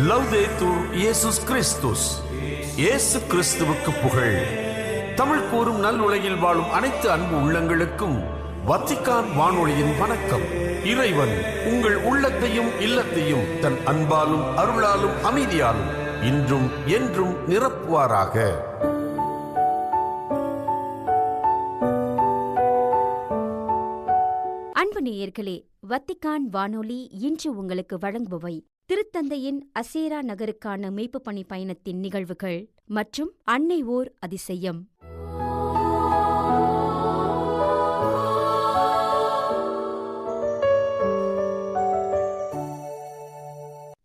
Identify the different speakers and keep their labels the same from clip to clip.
Speaker 1: லவ்தேத்தூர் இயேசுஸ் கிறிஸ்துஸ். இயேசு கிறிஸ்துவுக்கு புகழ். தமிழ் கூறும் நல்லுலகில் வாழும் அனைத்து அன்பு உள்ளங்களுக்கும் வத்திக்கான் வானொலியின் வணக்கம். இறைவன் உங்கள் உள்ளத்தையும் இல்லத்தையும் தன் அன்பாலும் அருளாலும் அமைதியாலும் இன்றும் என்றும் நிரப்புவாராக.
Speaker 2: அன்பு நேயர்களே, வத்திக்கான் வானொலி இன்று உங்களுக்கு வழங்குபவை திருத்தந்தையின் அசேரா நகருக்கான மீட்புப் பணி பயணத்தின் நிகழ்வுகள் மற்றும் அன்னை ஓர் அதிசயம்.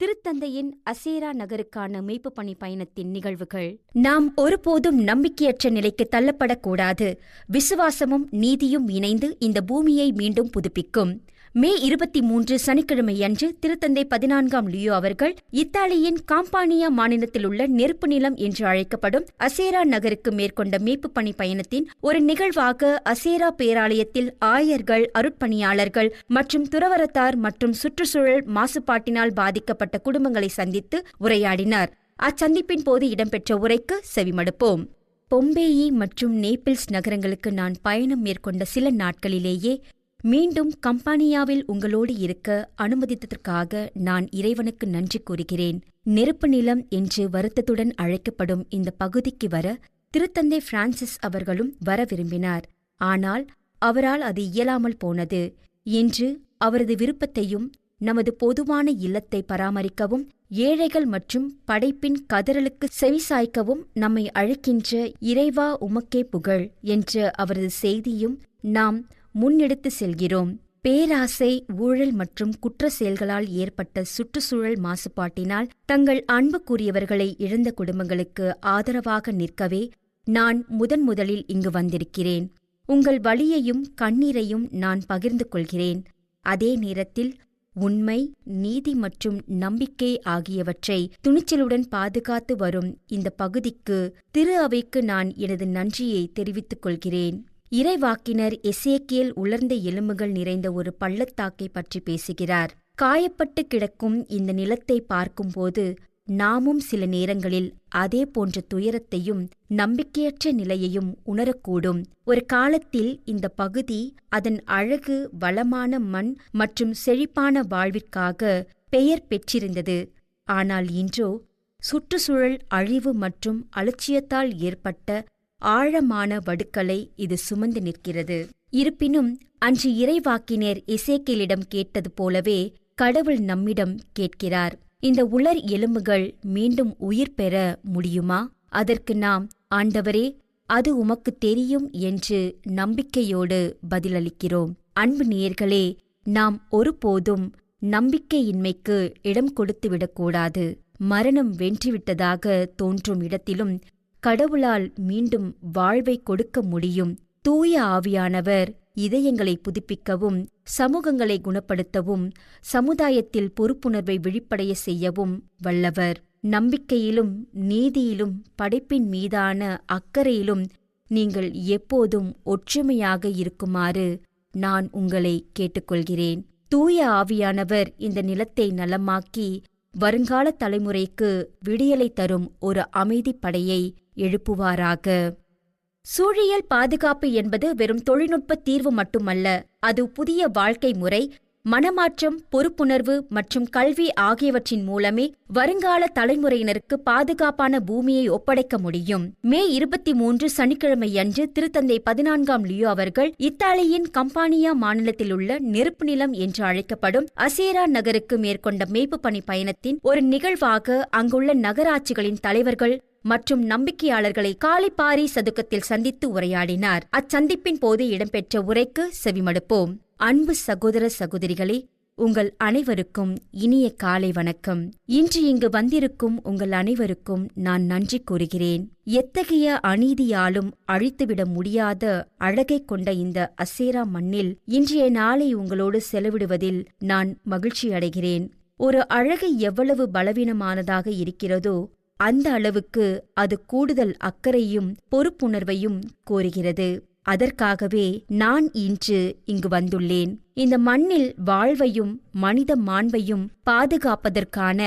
Speaker 2: திருத்தந்தையின் அசேரா நகருக்கான மீட்புப் பணி பயணத்தின் நிகழ்வுகள். நாம் ஒருபோதும் நம்பிக்கையற்ற நிலைக்கு தள்ளப்படக்கூடாது. விசுவாசமும் நீதியும் இணைந்து இந்த பூமியை மீண்டும் புதுப்பிக்கும். மே 23 சனிக்கிழமையன்று திருத்தந்தை 14ஆம் லியோ அவர்கள் இத்தாலியின் காம்பானியா மாநிலத்திலுள்ள நெருப்பு நிலம் என்று அழைக்கப்படும் அசேரா நகருக்கு மேற்கொண்ட மீட்புப் பணி பயணத்தின் ஒரு நிகழ்வாக அசேரா பேராலயத்தில் ஆயர்கள், அருட்பணியாளர்கள் மற்றும் துறவரத்தார் மற்றும் சுற்றுச்சூழல் மாசுபாட்டினால் பாதிக்கப்பட்ட குடும்பங்களை சந்தித்து உரையாடினார். அச்சந்திப்பின் போது இடம்பெற்ற உரைக்கு செவிமடுப்போம். பொம்பேயி மற்றும் நேபிள்ஸ் நகரங்களுக்கு நான் பயணம் மேற்கொண்ட சில நாட்களிலேயே மீண்டும் கம்பானியாவில் உங்களோடு இருக்க அனுமதித்ததற்காக நான் இறைவனுக்கு நன்றி கூறுகிறேன். நெருப்பு நிலம் என்று வருத்தத்துடன் அழைக்கப்படும் இந்த பகுதிக்கு வர திருத்தந்தை பிரான்சிஸ் அவர்களும் வர விரும்பினார். ஆனால் அவரால் அது இயலாமல் போனது. இன்று அவரது விருப்பத்தையும் நமது பொதுவான இல்லத்தை பராமரிக்கவும் ஏழைகள் மற்றும் படைப்பின் கதறலுக்கு செவிசாய்க்கவும் நம்மை அழைக்கின்ற இறைவா உமக்கே புகழ் என்ற அவரது செய்தியும் நாம் முன்னெடுத்து செல்கிறோம். பேராசை, ஊழல் மற்றும் குற்ற செயல்களால் ஏற்பட்ட சுற்றுச்சூழல் மாசுபாட்டினால் தங்கள் அன்புக்குரியவர்களை இழந்த குடும்பங்களுக்கு ஆதரவாக நிற்கவே நான் முதலில் இங்கு வந்திருக்கிறேன். உங்கள் வலியையும் கண்ணீரையும் நான் பகிர்ந்து கொள்கிறேன். அதே நேரத்தில் உண்மை, நீதி மற்றும் நம்பிக்கை ஆகியவற்றை துணிச்சலுடன் பாதுகாத்து வரும் இந்த பகுதிக்கு, திரு அவைக்கு நான் எனது நன்றியை தெரிவித்துக் கொள்கிறேன். இறைவாக்கினர் எசேக்கியேல் உலர்ந்த எலும்புகள் நிறைந்த ஒரு பள்ளத்தாக்கை பற்றி பேசுகிறார். காயப்பட்டு கிடக்கும் இந்த நிலத்தை பார்க்கும்போது நாமும் சில நேரங்களில் அதே போன்ற துயரத்தையும் நம்பிக்கையற்ற நிலையையும் உணரக்கூடும். ஒரு காலத்தில் இந்த பகுதி அதன் அழகு, வளமான மண் மற்றும் செழிப்பான வாழ்விற்காக பெயர் பெற்றிருந்தது. ஆனால் இன்றோ சுற்றுச்சூழல் அழிவு மற்றும் அலட்சியத்தால் ஏற்பட்ட ஆழமான வடுக்களை இது சுமந்து நிற்கிறது. இருப்பினும் அன்று இறைவாக்கினர் எசேக்கியேலிடம் கேட்டது போலவே கடவுள் நம்மிடம் கேட்கிறார். இந்த உலர் எலும்புகள் மீண்டும் உயிர் பெற முடியுமா? அதற்கு நாம், ஆண்டவரே, அது உமக்கு தெரியும் என்று நம்பிக்கையோடு பதிலளிக்கிறோம். அன்பு நேயர்களே, நாம் ஒருபோதும் நம்பிக்கையின்மைக்கு இடம் கொடுத்துவிடக்கூடாது. மரணம் வென்றுவிட்டதாக தோன்றும் இடத்திலும் கடவுளால் மீண்டும் வாழ்வை கொடுக்க முடியும். தூய ஆவியானவர் இதயங்களை புதுப்பிக்கவும், சமூகங்களை குணப்படுத்தவும், சமுதாயத்தில் பொறுப்புணர்வை விழிப்படைய செய்யவும் வல்லவர். நம்பிக்கையிலும் நீதியிலும் படைப்பின் மீதான அக்கறையிலும் நீங்கள் எப்போதும் ஒற்றுமையாக இருக்குமாறு நான் உங்களை கேட்டுக்கொள்கிறேன். தூய ஆவியானவர் இந்த நிலத்தை நலமாக்கி வருங்கால தலைமுறைக்கு விடியலை தரும் ஒரு அமைதி படையை எழுப்புவாராக. சூழியல் பாதுகாப்பு என்பது வெறும் தொழில்நுட்ப தீர்வு மட்டுமல்ல. அது புதிய வாழ்க்கை முறை, மனமாற்றம், பொறுப்புணர்வு மற்றும் கல்வி ஆகியவற்றின் மூலமே வருங்கால தலைமுறையினருக்கு பாதுகாப்பான பூமியை ஒப்படைக்க முடியும். மே 23 சனிக்கிழமையன்று திருத்தந்தை 14ஆம் லியோ அவர்கள் இத்தாலியின் கம்பானியா மாநிலத்திலுள்ள நெருப்பு நிலம் என்று அழைக்கப்படும் அசேரா நகருக்கு மேற்கொண்ட மீட்புப் பணி பயணத்தின் ஒரு நிகழ்வாக அங்குள்ள நகராட்சிகளின் தலைவர்கள் மற்றும் நம்பிக்கையாளர்களை காலிப்பாரி சதுக்கத்தில் சந்தித்து உரையாடினார். அச்சந்திப்பின் போது இடம்பெற்ற உரைக்கு செவிமடுப்போம். அன்பு சகோதர சகோதரிகளே, உங்கள் அனைவருக்கும் இனிய காலை வணக்கம். இன்று இங்கு வந்திருக்கும் உங்கள் அனைவருக்கும் நான் நன்றி கூறுகிறேன். எத்தகைய அநீதியாலும் அழித்துவிட முடியாத அழகை கொண்ட இந்த அசேரா மண்ணில் இன்றைய நாளை உங்களோடு செலவிடுவதில் நான் மகிழ்ச்சி அடைகிறேன். ஒரு அழகு எவ்வளவு பலவீனமானதாக இருக்கிறதோ அந்த அளவுக்கு அது கூடுதல் அக்கறையும் பொறுப்புணர்வையும் கோருகிறது. அதற்காகவே நான் இன்று இங்கு வந்துள்ளேன். இந்த மண்ணில் வாழ்வையும் மனித மாண்பையும் பாதுகாப்பதற்கான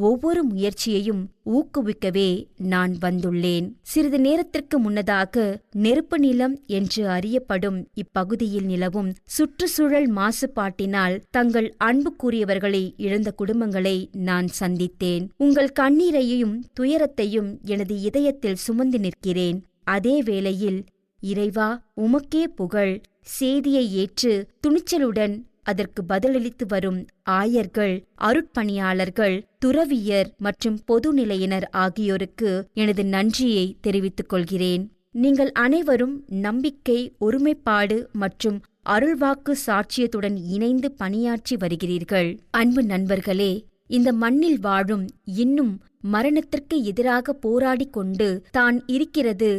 Speaker 2: ஒவ்வொரு முயற்சியையும் ஊக்குவிக்கவே நான் வந்துள்ளேன். சிறிது நேரத்திற்கு முன்னதாக நெருப்பு நிலம் என்று அறியப்படும் இப்பகுதியில் நிலவும் சுற்றுச்சூழல் மாசுபாட்டினால் தங்கள் அன்புக்குரியவர்களை இழந்த குடும்பங்களை நான் சந்தித்தேன். உங்கள் கண்ணீரையும் துயரத்தையும் எனது இதயத்தில் சுமந்து நிற்கிறேன். அதே வேளையில், இறைவா, உமக்கே புகழ், செய்தியை ஏற்று துணிச்சலுடன் அதற்கு பதிலளித்து வரும் ஆயர்கள், அருட்பணியாளர்கள், துறவியர் மற்றும் பொதுநிலையினர் ஆகியோருக்கு எனது நன்றியை தெரிவித்துக் கொள்கிறேன். நீங்கள் அனைவரும் நம்பிக்கை, ஒருமைப்பாடு மற்றும் அருள்வாக்கு சாட்சியத்துடன் இணைந்து பணியாற்றி வருகிறீர்கள். அன்பு நண்பர்களே, இந்த மண்ணில் வாழும் இன்னும் மரணத்திற்கு எதிராக போராடிக் கொண்டு தான் இருக்கிறது.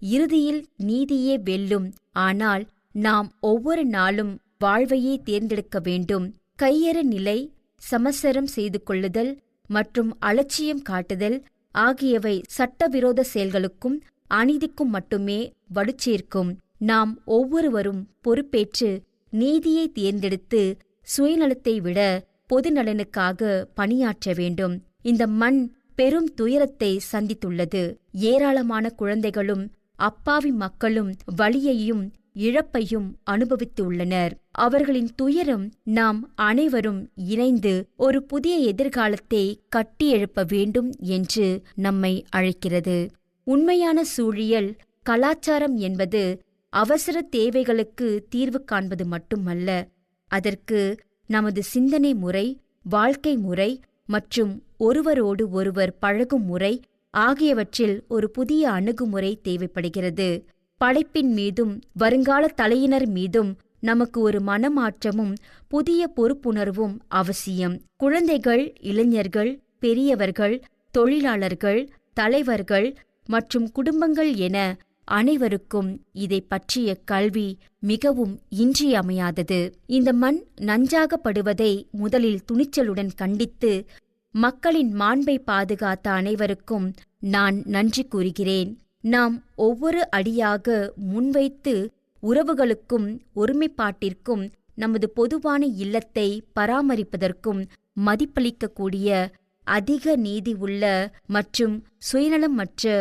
Speaker 2: இறுதியில் நீதியே வெல்லும். ஆனால் நாம் ஒவ்வொரு நாளும் வாழ்வையே தேர்ந்தெடுக்க வேண்டும். கையறு நிலை, சமசரம் செய்து கொள்ளுதல் மற்றும் அலட்சியம் காட்டுதல் ஆகியவை சட்டவிரோத செயல்களுக்கும் அநீதிக்கும் மட்டுமே வலுச்சேர்க்கும். நாம் ஒவ்வொருவரும் பொறுப்பேற்று நீதியை தேர்ந்தெடுத்து சுயநலத்தை விட பொதுநலனுக்காக பணியாற்ற வேண்டும். இந்த மண் பெரும் துயரத்தை சந்தித்துள்ளது. ஏராளமான குழந்தைகளும் அப்பாவி மக்களும் வலியையும் இழப்பையும் அனுபவித்துள்ளனர். அவர்களின் துயரம் நாம் அனைவரும் இணைந்து ஒரு புதிய எதிர்காலத்தை கட்டியெழுப்ப வேண்டும் என்று நம்மை அழைக்கிறது. உண்மையான சூழியல் கலாச்சாரம் என்பது அவசர தேவைகளுக்கு தீர்வு காண்பது மட்டுமல்ல, அதற்கு நமது சிந்தனை முறை, வாழ்க்கை முறை மற்றும் ஒருவரோடு ஒருவர் பழகும் முறை ஆகியவற்றில் ஒரு புதிய அணுகுமுறை தேவைப்படுகிறது. படைப்பின் மீதும் வருங்கால தலையினர் மீதும் நமக்கு ஒரு மனமாற்றமும் புதிய பொறுப்புணர்வும் அவசியம். குழந்தைகள், இளைஞர்கள், பெரியவர்கள், தொழிலாளர்கள், தலைவர்கள் மற்றும் குடும்பங்கள் என அனைவருக்கும் இதை பற்றிய கல்வி மிகவும் இன்றியமையாதது. இந்த மண் நஞ்சாகப்படுவதை முதலில் துணிச்சலுடன் கண்டித்து மக்களின் மாண்பை பாதுகாத்த அனைவருக்கும் நான் நன்றி கூறுகிறேன். நாம் ஒவ்வொரு அடியாக முன்வைத்து உறவுகளுக்கும் ஒருமைப்பாட்டிற்கும் நமது பொதுவான இல்லத்தை பராமரிப்பதற்கும் மதிப்பளிக்கக்கூடிய அதிக நீதி உள்ள மற்றும் சுயநலமற்ற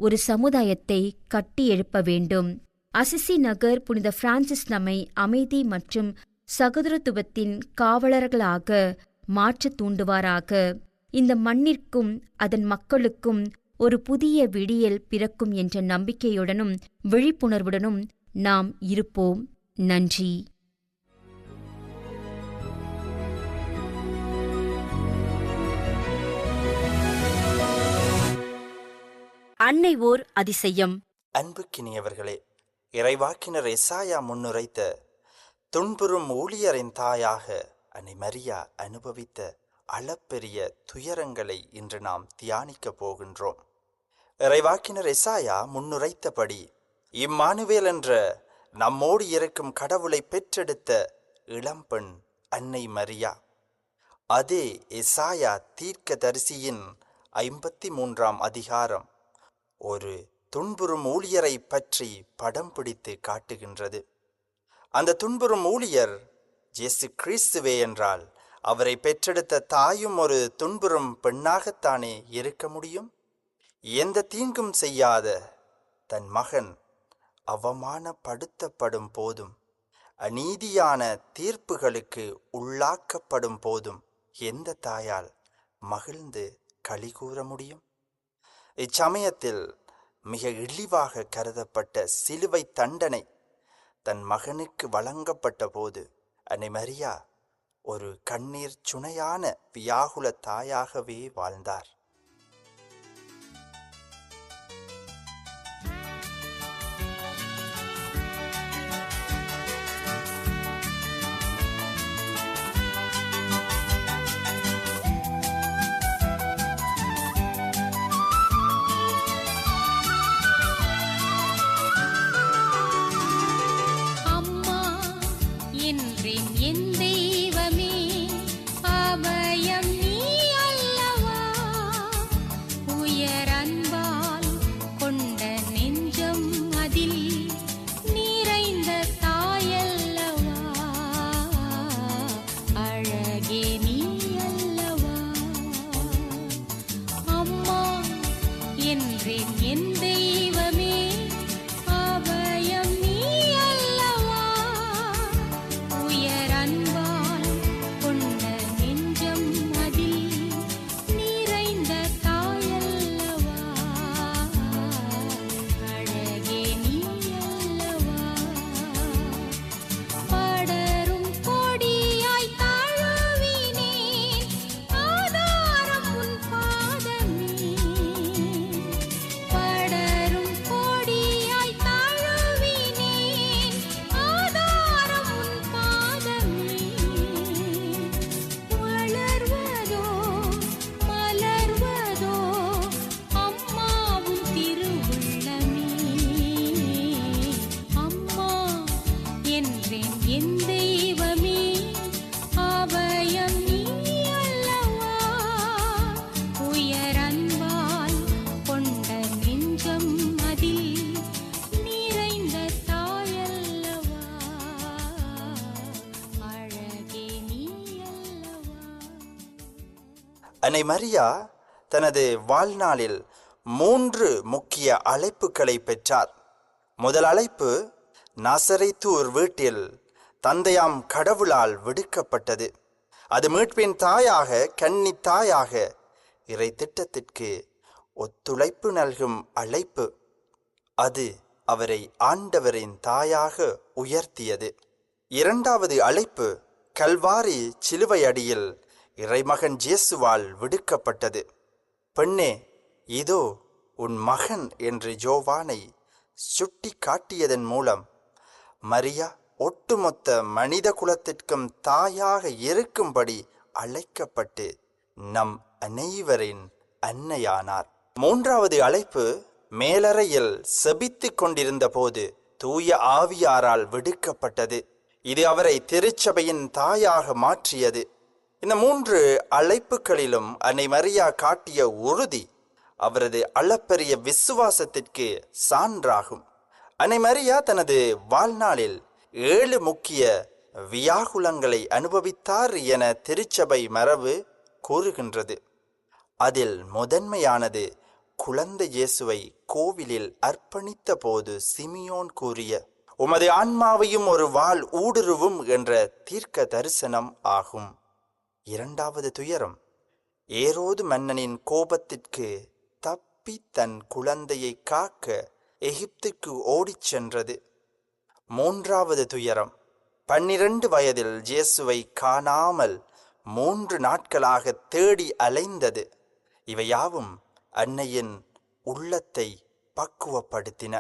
Speaker 2: ஒரு சமுதாயத்தை கட்டியெழுப்ப வேண்டும். அசிசி நகர் புனித பிரான்சிஸ் நம்மை அமைதி மற்றும் சகோதரத்துவத்தின் காவலர்களாக மாற்றத் தூண்டுவாராக. இந்த மண்ணிற்கும் அதன் மக்களுக்கும் ஒரு புதிய விடியல் பிறக்கும் என்ற நம்பிக்கையுடனும் விழிப்புணர்வுடனும் நாம் இருப்போம். நன்றி. அன்னை ஓர் அதிசயம்.
Speaker 3: அன்புக்கினியவர்களே, இறைவாக்கினர் எசாயா முன்னுரைத்த துன்புறும் ஊழியரின் தாயாக அன்னை மரியா அனுபவித்த அளப்பெரிய துயரங்களை இன்று நாம் தியானிக்கப் போகின்றோம். இறைவாக்கினர் எசாயா முன்னுரைத்தபடி இம்மானுவேல் என்ற நம்மோடு இருக்கும் கடவுளை பெற்றெடுத்த இளம்பெண் அன்னை மரியா, அதே எசாயா தீர்க்கதரிசியின் 53ஆம் அதிகாரம் ஒரு துன்புறும் ஊழியரை பற்றி படம் பிடித்து காட்டுகின்றது. அந்த துன்புறும் ஊழியர் இயேசு கிறிஸ்துவே என்றால் அவரை பெற்றெடுத்த தாயும் ஒரு துன்புறும் பெண்ணாகத்தானே இருக்க முடியும்? எந்த தீங்கும் செய்யாத தன் மகன் அவமானப்படுத்தப்படும் போதும், அநீதியான தீர்ப்புகளுக்கு உள்ளாக்கப்படும் போதும் எந்த தாயால் மகிழ்ந்து களி கூற முடியும்? இச்சமயத்தில் மிக இழிவாக கருதப்பட்ட சிலுவை தண்டனை தன் மகனுக்கு வழங்கப்பட்ட போது அன்னை மரியா ஒரு கண்ணீர் சுனையான வியாகுல தாயாகவே வாழ்ந்தார்.
Speaker 4: என் தெய்வமே, அபயம் நீ அல்லவா.
Speaker 3: அன்னை மரியா தனது வாழ்நாளில் 3 முக்கிய அழைப்புகளை பெற்றார். முதல் அழைப்பு நாசரேத்தூர் வீட்டில் தந்தையாம் கடவுளால் விடுக்கப்பட்டது. அது மீட்பின் தாயாக, கன்னி தாயாக இறை திட்டத்திற்கு ஒத்துழைப்பு நல்கும் அழைப்பு. அது அவரை ஆண்டவரின் தாயாக உயர்த்தியது. இரண்டாவது அழைப்பு கல்வாரி சிலுவை அடியில் இறைமகன் இயேசுவால் விடுக்கப்பட்டது. பெண்ணே, இதோ உன் மகன் என்று யோவானை சுட்டி காட்டியதன் மூலம் மரியா ஒட்டுமொத்த மனித குலத்திற்கும் தாயாக இருக்கும்படி அழைக்கப்பட்டு நம் அனைவரின் அன்னையானார். மூன்றாவது அழைப்பு மேலறையில் செபித்துக் கொண்டிருந்த போது தூய ஆவியாரால் விடுக்கப்பட்டது. இது அவரை திருச்சபையின் தாயாக மாற்றியது. இந்த 3 அழைப்புகளிலும் அன்னை மரியா காட்டிய உறுதி அவரது அளப்பரிய விசுவாசத்திற்கு சான்றாகும். அன்னை மரியா தனது வாழ்நாளில் 7 முக்கிய வியாகுலங்களை அனுபவித்தார் என திருச்சபை மரபு கூறுகின்றது. அதில் முதன்மையானது குழந்தை இயேசுவை கோவிலில் அர்ப்பணித்த போது சிமியோன் கூறிய உமது ஆன்மாவையும் ஒரு வாள் ஊடுருவும் என்ற தீர்க்க தரிசனம் ஆகும். இரண்டாவது துயரம் ஏரோது மன்னனின் கோபத்திற்கு தப்பி தன் குழந்தையை காக்க எகிப்துக்கு ஓடிச் சென்றது. மூன்றாவது துயரம் 12 வயதில் இயேசுவை காணாமல் 3 நாட்களாக தேடி அலைந்தது. இவையாவும் அன்னையின் உள்ளத்தை பக்குவப்படுத்தின.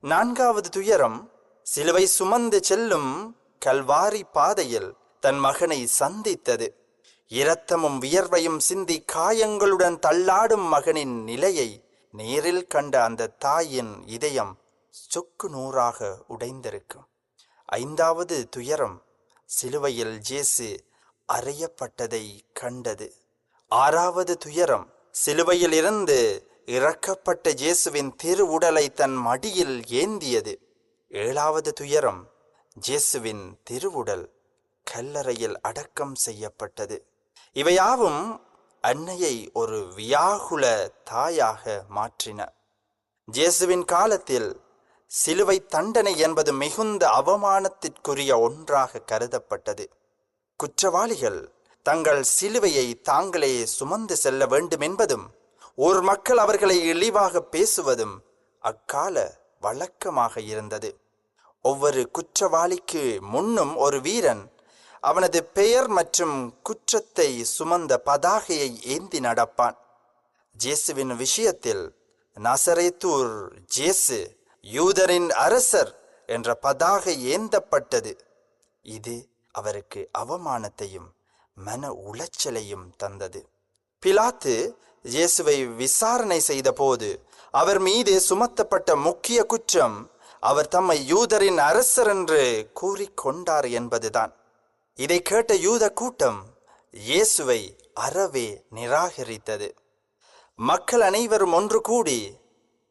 Speaker 3: நான்காவது துயரம் சிலுவை சுமந்து செல்லும் கல்வாரி பாதையில் தன் மகனை சந்தித்தது. இரத்தமும் வியர்வையும் சிந்தி காயங்களுடன் தள்ளாடும் மகனின் நிலையை நேரில் கண்ட அந்த தாயின் இதயம் சொக்கு நூறாக உடைந்திருக்கும். ஐந்தாவது துயரம் சிலுவையில் இயேசு அறையப்பட்டதை கண்டது. ஆறாவது துயரம் சிலுவையில் இருந்து இறக்கப்பட்ட இயேசுவின் திருவுடலை தன் மடியில் ஏந்தியது. ஏழாவது துயரம் இயேசுவின் திருவுடல் கல்லறையில் அடக்கம் செய்யப்பட்டது. இவையாவும் அன்னையை ஒரு வியாகுல தாயாக மாற்றின. இயேசுவின் காலத்தில் சிலுவை தண்டனை என்பது மிகுந்த அவமானத்திற்குரிய ஒன்றாக கருதப்பட்டது. குற்றவாளிகள் தங்கள் சிலுவையை தாங்களே சுமந்து செல்ல வேண்டும் என்பதும் ஒரு மக்கள் அவர்களை இழிவாக பேசுவதும் அக்கால வழக்கமாக இருந்தது. ஒவ்வொரு குற்றவாளிக்கு முன்னும் ஒரு வீரன் அவனது பெயர் மற்றும் குற்றத்தை சுமந்த பதாகையை ஏந்தி நடப்பான். இயேசுவின் விஷயத்தில் நாசரேத்தூர் இயேசு யூதரின் அரசர் என்ற பதாகை ஏந்தப்பட்டது. இது அவருக்கு அவமானத்தையும் மன உளைச்சலையும் தந்தது. பிலாத்து இயேசுவை விசாரணை செய்த போது அவர் மீது சுமத்தப்பட்ட முக்கிய குற்றம் அவர் தம்மை யூதரின் அரசர் என்று கூறிக்கொண்டார் என்பதுதான். இதை கேட்ட யூத கூட்டம் இயேசுவை அறவே நிராகரித்தது. மக்கள் அனைவரும் ஒன்று கூடி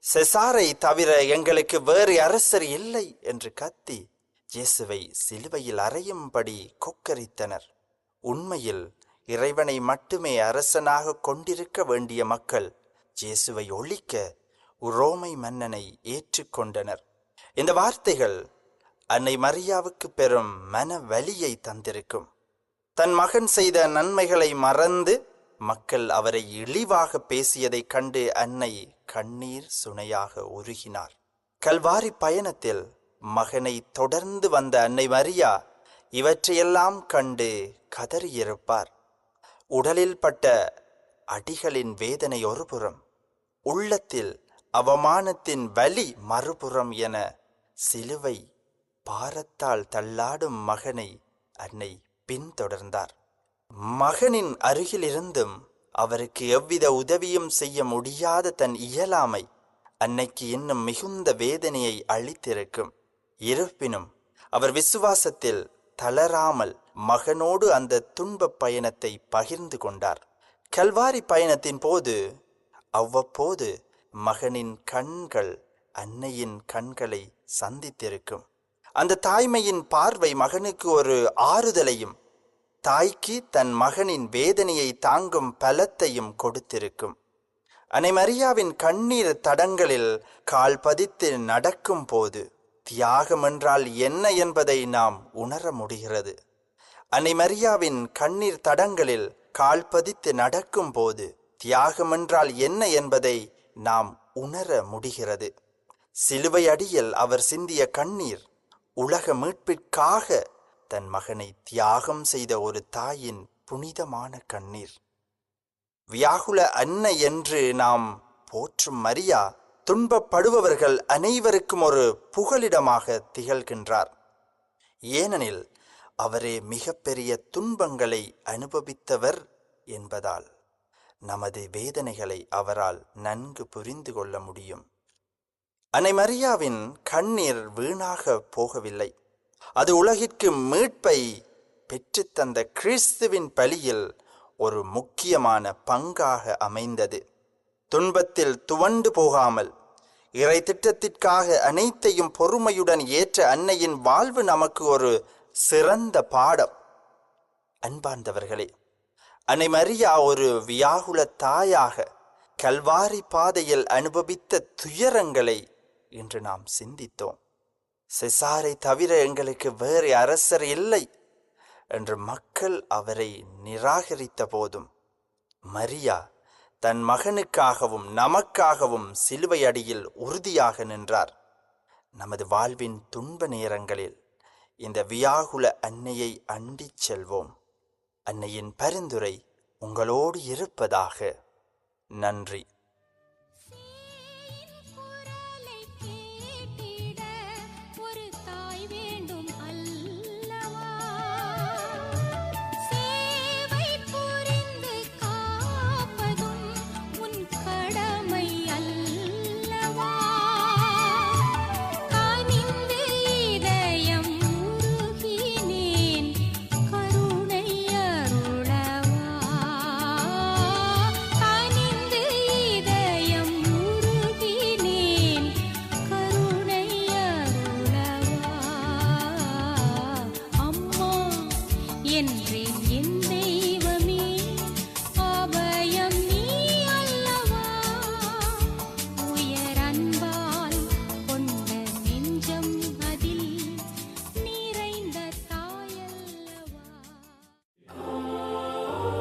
Speaker 3: செசாரை தவிர எங்களுக்கு வேறு அரசர் இல்லை என்று கத்தி இயேசுவை சிலுவையில் அறையும்படி கொக்கரித்தனர். உண்மையில் இறைவனை மட்டுமே அரசனாக கொண்டிருக்க வேண்டிய மக்கள் இயேசுவை ஒழிக்க உரோமை மன்னனை ஏற்றுக்கொண்டனர். இந்த வார்த்தைகள் அன்னை மரியாவுக்கு பெரும் மன வலியை தந்திருக்கும். தன் மகன் செய்த நன்மைகளை மறந்து மக்கள் அவரை இழிவாக பேசியதை கண்டு அன்னை கண்ணீர் சுனையாக உருகினார். கல்வாரி பயணத்தில் மகனை தொடர்ந்து வந்த அன்னை மரியா இவற்றையெல்லாம் கண்டு கதறியிருப்பார். உடலில் பட்ட அடிகளின் வேதனை ஒருபுறம், உள்ளத்தில் அவமானத்தின் வலி மறுபுறம் என சிலுவை பாரத்தால் தள்ளாடும் மகனை அன்னை பின்தொடர்ந்தார். மகனின் அருகிலிருந்தும் அவருக்கு எவ்வித உதவியும் செய்ய முடியாத தன் இயலாமை அன்னைக்கு இன்னும் மிகுந்த வேதனையை அளித்திருக்கும். இருப்பினும் அவர் விசுவாசத்தில் தளராமல் மகனோடு அந்த துன்ப பயணத்தை பகிர்ந்து கொண்டார். கல்வாரி பயணத்தின் போது அவ்வப்போது மகனின் கண்கள் அன்னையின் கண்களை சந்தித்திருக்கும். அந்த தாய்மையின் பார்வை மகனுக்கு ஒரு ஆறுதலையும் தாய்க்கு தன் மகனின் வேதனையை தாங்கும் பலத்தையும் கொடுத்திருக்கும். அன்னை மரியாவின் கண்ணீர் தடங்களில் கால் பதித்து நடக்கும் போது தியாகம் என்றால் என்ன என்பதை நாம் உணர முடிகிறது. அன்னை மரியாவின் கண்ணீர் தடங்களில் கால் பதித்து நடக்கும் போது தியாகம் என்றால் என்ன என்பதை நாம் உணர முடிகிறது. சிலுவை அடியில் அவர் சிந்திய கண்ணீர் உலக மீட்பிற்காக தன் மகனை தியாகம் செய்த ஒரு தாயின் புனிதமான கண்ணீர். வியாகுல அன்னை என்று நாம் போற்றும் மரியா துன்பப்படுபவர்கள் அனைவருக்கும் ஒரு புகலிடமாக திகழ்கின்றார். ஏனெனில் அவரே மிகப்பெரிய துன்பங்களை அனுபவித்தவர் என்பதால் நமது வேதனைகளை அவரால் நன்கு புரிந்து கொள்ள முடியும். அன்னை மரியாவின் கண்ணீர் வீணாக போகவில்லை. அது உலகிற்கு மீட்பை பெற்றுத்தந்த கிறிஸ்துவின் பலியில் ஒரு முக்கியமான பங்காக அமைந்தது. துன்பத்தில் துவண்டு போகாமல் இறை திட்டத்திற்காக அனைத்தையும் பொறுமையுடன் ஏற்ற அன்னையின் வாழ்வு நமக்கு ஒரு சிறந்த பாடம். அன்பார்ந்தவர்களே, அன்னை மரியா ஒரு வியாகுல தாயாக கல்வாரி பாதையில் அனுபவித்த துயரங்களை இன்று நாம் சிந்தித்தோம். செசாரை தவிர எங்களுக்கு வேறு அரசர் இல்லை என்று மக்கள் அவரை நிராகரித்த போதும் மரியா தன் மகனுக்காகவும் நமக்காகவும் சிலுவை அடியில் உறுதியாக நின்றார். நமது வாழ்வின் துன்ப நேரங்களில் இந்த வியாகுல அன்னையை அண்டிச் செல்வோம். அன்னையின் பரிந்துரை உங்களோடு இருப்பதாக. நன்றி.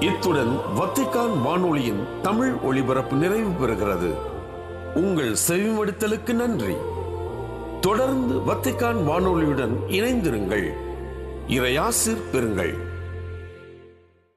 Speaker 1: இத்துடன் வத்திக்கான் வானொலியின் தமிழ் ஒளிபரப்பு நிறைவு பெறுகிறது. உங்கள் செவிமடுத்தலுக்கு நன்றி. தொடர்ந்து வத்திக்கான் வானொலியுடன் இணைந்திருங்கள். இறையாசிர் பெறுங்கள்.